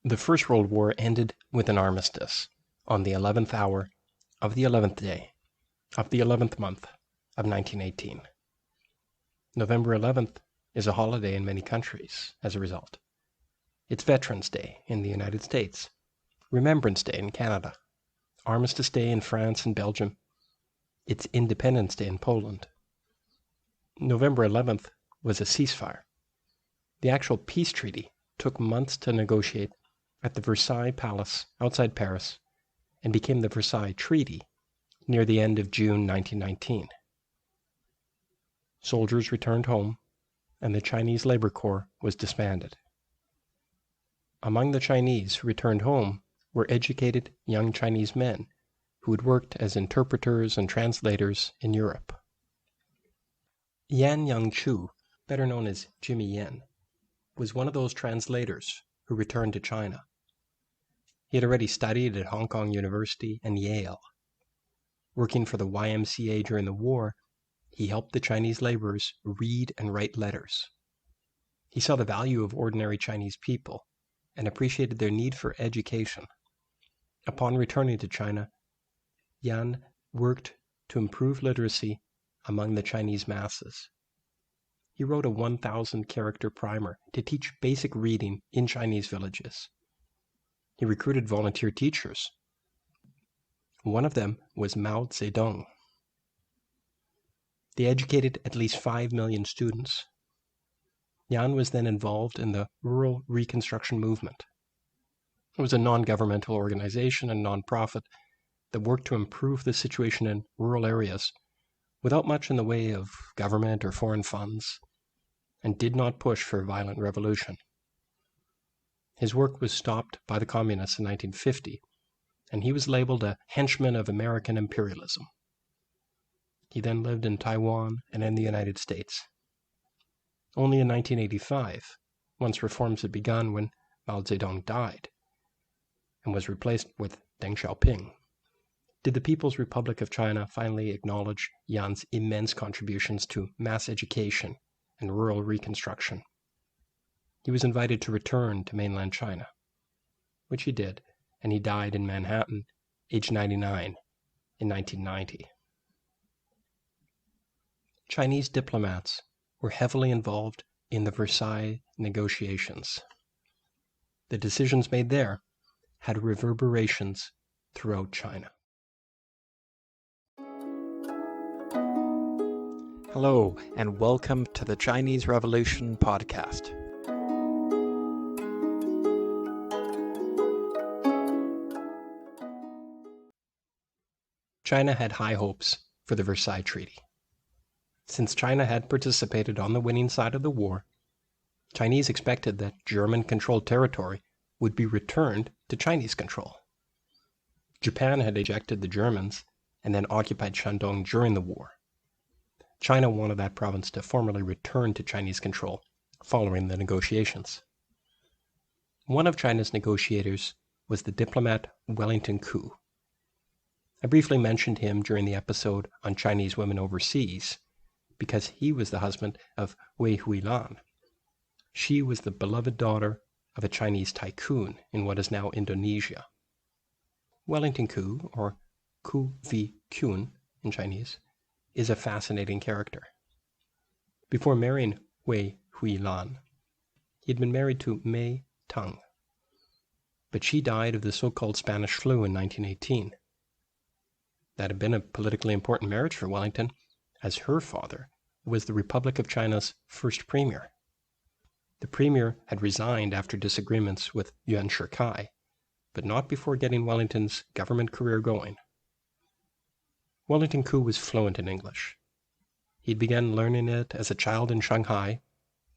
The First World War ended with an armistice on the 11th hour of the 11th day of the 11th month of 1918. November 11th is a holiday in many countries as a result. It's Veterans Day in the United States, Remembrance Day in Canada, Armistice Day in France and Belgium. It's Independence Day in Poland. November 11th was a ceasefire. The actual peace treaty took months to negotiate at the Versailles Palace outside Paris and became the Versailles Treaty near the end of June 1919. Soldiers returned home, and the Chinese Labor Corps was disbanded. Among the Chinese who returned home were educated young Chinese men who had worked as interpreters and translators in Europe. Yan Yangchu, better known as Jimmy Yan, was one of those translators who returned to China. He had already studied at Hong Kong University and Yale. Working for the YMCA during the war, he helped the Chinese laborers read and write letters. He saw the value of ordinary Chinese people and appreciated their need for education. Upon returning to China, Yan worked to improve literacy among the Chinese masses. He wrote a 1,000-character primer to teach basic reading in Chinese villages. He recruited volunteer teachers. One of them was Mao Zedong. They educated at least 5 million students. Yan was then involved in the Rural Reconstruction Movement. It was a non-governmental organization and non-profit that worked to improve the situation in rural areas without much in the way of government or foreign funds, and did not push for a violent revolution. His work was stopped by the communists in 1950, and he was labeled a henchman of American imperialism. He then lived in Taiwan and in the United States. Only in 1985, once reforms had begun when Mao Zedong died and was replaced with Deng Xiaoping, did the People's Republic of China finally acknowledge Yan's immense contributions to mass education and rural reconstruction. He was invited to return to mainland China, which he did, and he died in Manhattan, aged 99, in 1990. Chinese diplomats were heavily involved in the Versailles negotiations. The decisions made there had reverberations throughout China. Hello, and welcome to the Chinese Revolution podcast. China had high hopes for the Versailles Treaty. Since China had participated on the winning side of the war, Chinese expected that German-controlled territory would be returned to Chinese control. Japan had ejected the Germans and then occupied Shandong during the war. China wanted that province to formally return to Chinese control following the negotiations. One of China's negotiators was the diplomat Wellington Koo. I briefly mentioned him during the episode on Chinese women overseas because he was the husband of Wei Huilan. She was the beloved daughter of a Chinese tycoon in what is now Indonesia. Wellington Koo, or Ku Vi Kyun in Chinese, is a fascinating character. Before marrying Wei Huilan, he had been married to Mei Tang, but she died of the so-called Spanish flu in 1918. That had been a politically important marriage for Wellington, as her father was the Republic of China's first premier. The premier had resigned after disagreements with Yuan Shikai, but not before getting Wellington's government career going. Wellington Koo was fluent in English. He'd begun learning it as a child in Shanghai,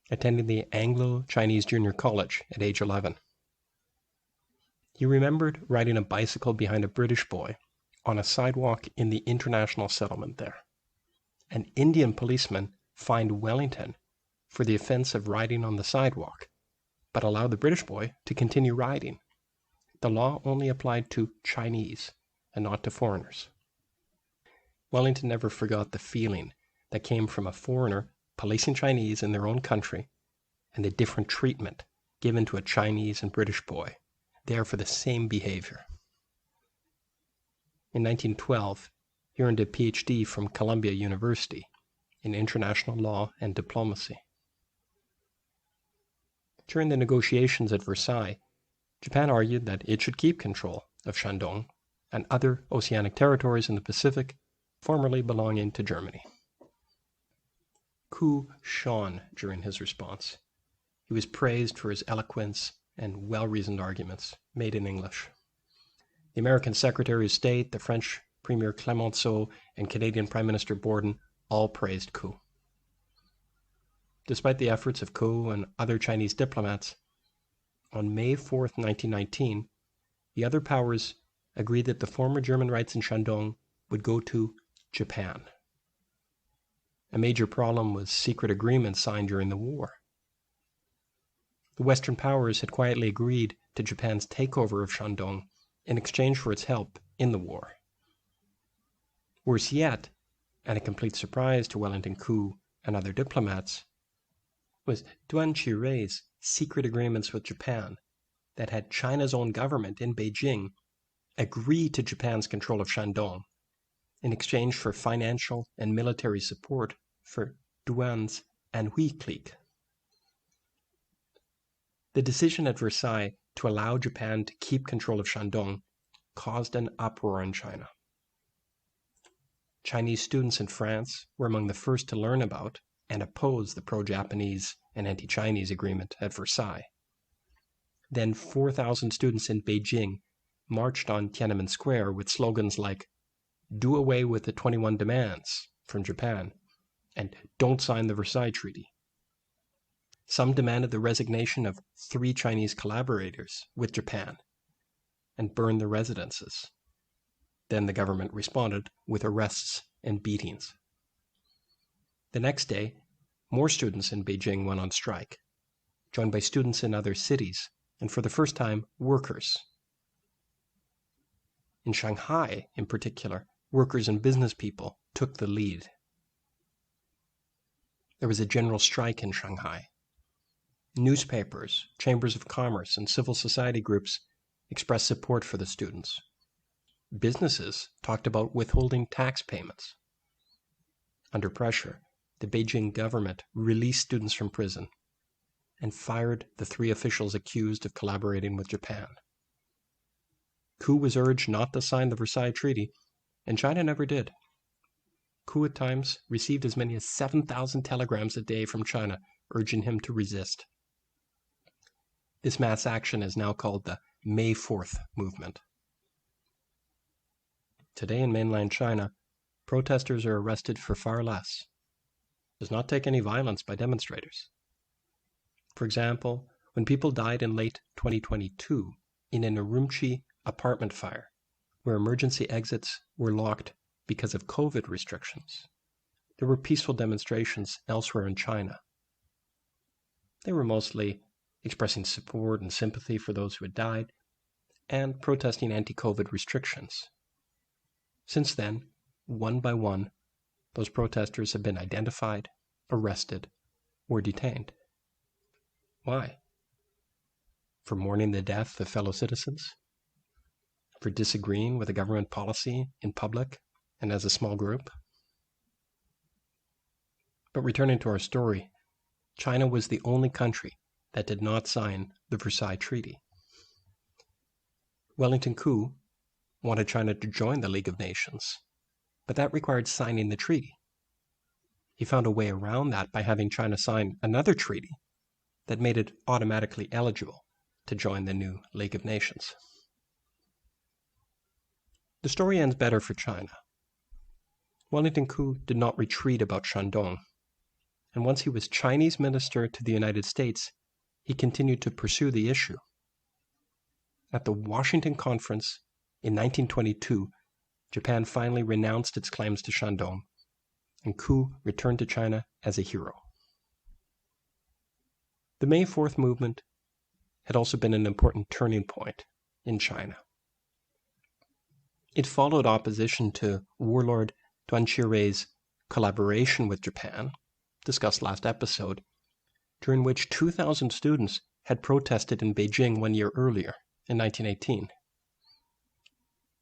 attending the Anglo-Chinese Junior College at age 11. He remembered riding a bicycle behind a British boy on a sidewalk in the international settlement there. An Indian policeman fined Wellington for the offense of riding on the sidewalk, but allowed the British boy to continue riding. The law only applied to Chinese and not to foreigners. Wellington never forgot the feeling that came from a foreigner policing Chinese in their own country and the different treatment given to a Chinese and British boy there for the same behavior. In 1912, he earned a PhD from Columbia University in international law and diplomacy. During the negotiations at Versailles, Japan argued that it should keep control of Shandong and other oceanic territories in the Pacific formerly belonging to Germany. Koo shone during his response. He was praised for his eloquence and well-reasoned arguments made in English. The American Secretary of State, the French Premier Clemenceau, and Canadian Prime Minister Borden all praised Koo. Despite the efforts of Koo and other Chinese diplomats, on May 4, 1919, the other powers agreed that the former German rights in Shandong would go to Japan. A major problem was secret agreements signed during the war. The Western powers had quietly agreed to Japan's takeover of Shandong in exchange for its help in the war. Worse yet, and a complete surprise to Wellington Koo and other diplomats, was Duan Qirui's secret agreements with Japan that had China's own government in Beijing agree to Japan's control of Shandong in exchange for financial and military support for Duan's Anhui Clique. The decision at Versailles to allow Japan to keep control of Shandong caused an uproar in China. Chinese students in France were among the first to learn about and oppose the pro-Japanese and anti-Chinese agreement at Versailles. Then 4,000 students in Beijing marched on Tiananmen Square with slogans like, "Do away with the 21 demands" from Japan, and "Don't sign the Versailles Treaty." Some demanded the resignation of 3 Chinese collaborators with Japan and burned their residences. Then the government responded with arrests and beatings. The next day, more students in Beijing went on strike, joined by students in other cities, and for the first time, workers. In Shanghai, in particular, workers and business people took the lead. There was a general strike in Shanghai. Newspapers, chambers of commerce, and civil society groups expressed support for the students. Businesses talked about withholding tax payments. Under pressure, the Beijing government released students from prison and fired the 3 officials accused of collaborating with Japan. Koo was urged not to sign the Versailles Treaty, and China never did. Koo at times received as many as 7,000 telegrams a day from China urging him to resist. This mass action is now called the May 4th movement. Today in mainland China, protesters are arrested for far less. It does not take any violence by demonstrators. For example, when people died in late 2022 in an Urumqi apartment fire, where emergency exits were locked because of COVID restrictions, there were peaceful demonstrations elsewhere in China. They were mostly expressing support and sympathy for those who had died and protesting anti-COVID restrictions. Since then, one by one, those protesters have been identified, arrested, or detained. Why? For mourning the death of fellow citizens? For disagreeing with a government policy in public and as a small group? But returning to our story, China was the only country that did not sign the Versailles Treaty. Wellington Koo wanted China to join the League of Nations, but that required signing the treaty. He found a way around that by having China sign another treaty that made it automatically eligible to join the new League of Nations. The story ends better for China. Wellington Koo did not retreat about Shandong, and once he was Chinese minister to the United States, he continued to pursue the issue. At the Washington Conference in 1922, Japan finally renounced its claims to Shandong, and Koo returned to China as a hero. The May 4th movement had also been an important turning point in China. It followed opposition to warlord Duan Qirui's collaboration with Japan, discussed last episode, during which 2,000 students had protested in Beijing 1 year earlier in 1918.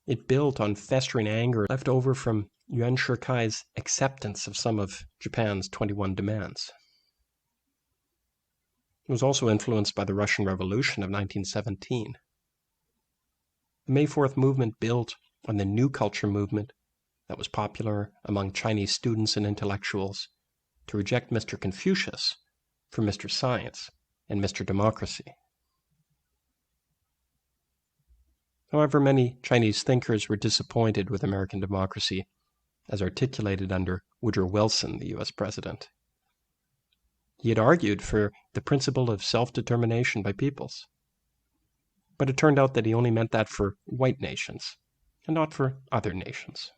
It built on festering anger left over from Yuan Shikai's acceptance of some of Japan's 21 demands. It was also influenced by the Russian Revolution of 1917. The May 4th movement built on the New Culture movement that was popular among Chinese students and intellectuals to reject Mr. Confucius for Mr. Science and Mr. Democracy. However, many Chinese thinkers were disappointed with American democracy as articulated under Woodrow Wilson, the U.S. president. He had argued for the principle of self-determination by peoples. But it turned out that he only meant that for white nations and not for other nations.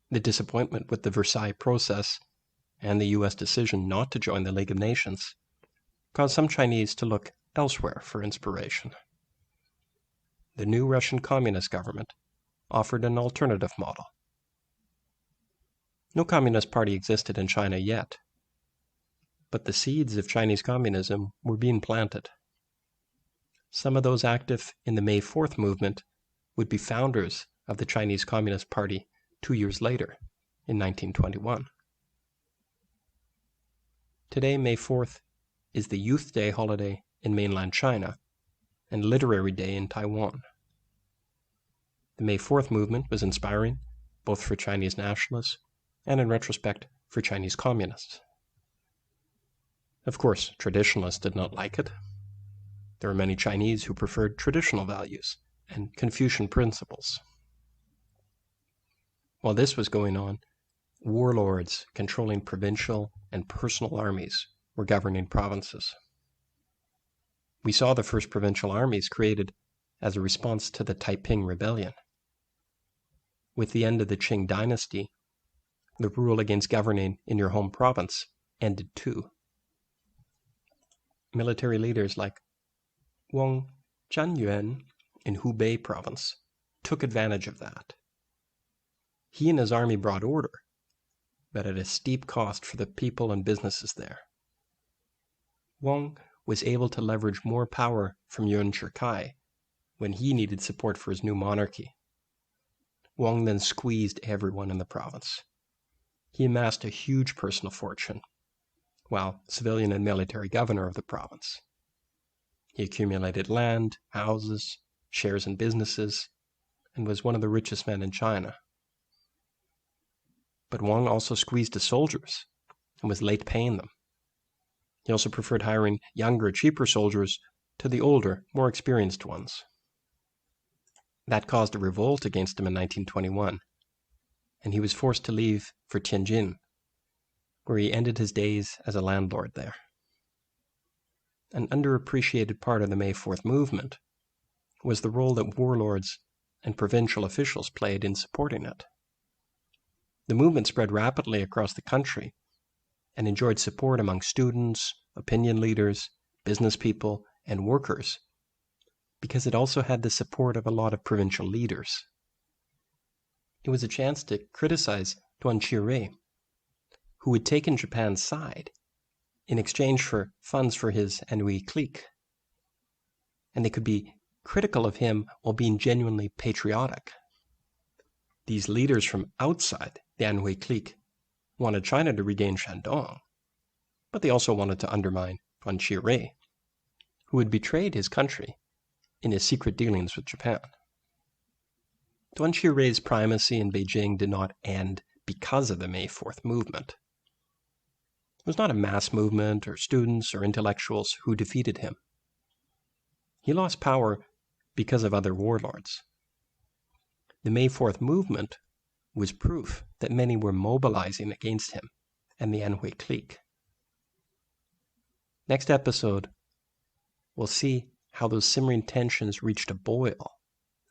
The disappointment with the Versailles process and the U.S. decision not to join the League of Nations caused some Chinese to look elsewhere for inspiration. The new Russian Communist government offered an alternative model. No Communist Party existed in China yet, but the seeds of Chinese communism were being planted. Some of those active in the May 4th movement would be founders of the Chinese Communist Party 2 years later, in 1921. Today, May 4th is the Youth Day holiday in mainland China and Literary Day in Taiwan. The May 4th movement was inspiring, both for Chinese nationalists and, in retrospect, for Chinese communists. Of course, traditionalists did not like it. There were many Chinese who preferred traditional values and Confucian principles. While this was going on, warlords controlling provincial and personal armies were governing provinces. We saw the first provincial armies created as a response to the Taiping Rebellion. With the end of the Qing dynasty, the rule against governing in your home province ended too. Military leaders like Wang Zhanyuan in Hubei province took advantage of that. He and his army brought order, but at a steep cost for the people and businesses there. Wang was able to leverage more power from Yuan Shikai when he needed support for his new monarchy. Wang then squeezed everyone in the province. He amassed a huge personal fortune, while civilian and military governor of the province. He accumulated land, houses, shares in businesses, and was one of the richest men in China. But Wang also squeezed his soldiers and was late paying them. He also preferred hiring younger, cheaper soldiers to the older, more experienced ones. That caused a revolt against him in 1921, and he was forced to leave for Tianjin, where he ended his days as a landlord there. An underappreciated part of the May 4th movement was the role that warlords and provincial officials played in supporting it. The movement spread rapidly across the country and enjoyed support among students, opinion leaders, business people, and workers, because it also had the support of a lot of provincial leaders. It was a chance to criticize Duan Qirui, who had taken Japan's side in exchange for funds for his Anhui Clique. And they could be critical of him while being genuinely patriotic. These leaders from outside the Anhui Clique wanted China to regain Shandong, but they also wanted to undermine Duan Qirui, who had betrayed his country in his secret dealings with Japan. Duan Qirui's primacy in Beijing did not end because of the May 4th movement. It was not a mass movement or students or intellectuals who defeated him. He lost power because of other warlords. The May 4th movement was proof that many were mobilizing against him and the Anhui Clique. Next episode, we'll see how those simmering tensions reached a boil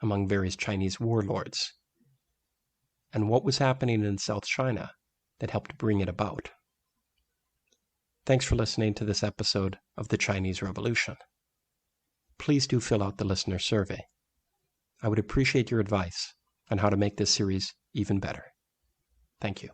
among various Chinese warlords and what was happening in South China that helped bring it about. Thanks for listening to this episode of the Chinese Revolution. Please do fill out the listener survey. I would appreciate your advice on how to make this series even better. Thank you.